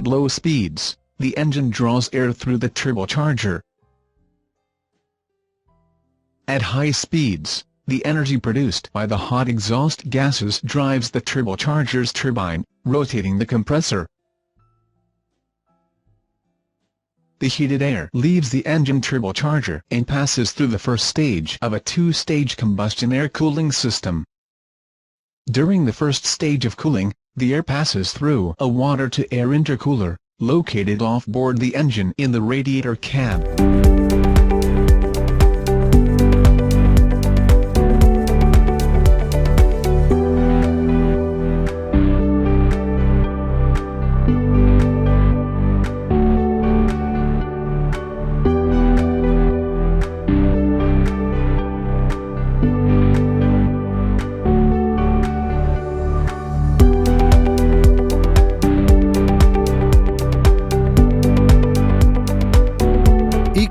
At low speeds, the engine draws air through the turbocharger. At high speeds, the energy produced by the hot exhaust gases drives the turbocharger's turbine, rotating the compressor. The heated air leaves the engine turbocharger and passes through the first stage of a two-stage combustion air cooling system. During the first stage of cooling, the air passes through a water-to-air intercooler, located off-board the engine in the radiator cab.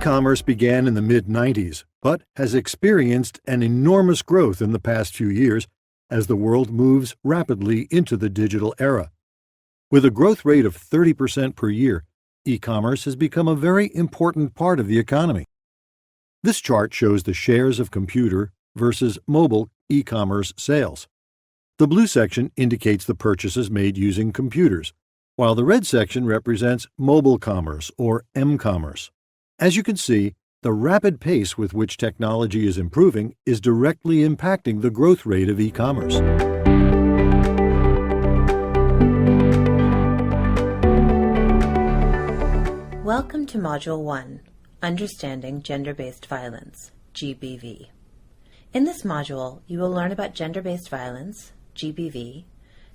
E-commerce began in the mid-90s, but has experienced an enormous growth in the past few years as the world moves rapidly into the digital era. With a growth rate of 30% per year, e-commerce has become a very important part of the economy. This chart shows the shares of computer versus mobile e-commerce sales. The blue section indicates the purchases made using computers, while the red section represents mobile commerce or m-commerce. As you can see, the rapid pace with which technology is improving is directly impacting the growth rate of e-commerce. Welcome to Module 1, Understanding Gender-Based Violence, GBV. In this module, you will learn about gender-based violence, GBV,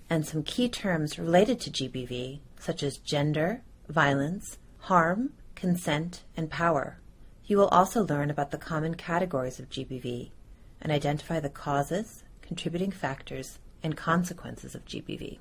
and some key terms related to GBV, such as gender, violence, harm, consent, and power. You will also learn about the common categories of GBV and identify the causes, contributing factors, and consequences of GBV.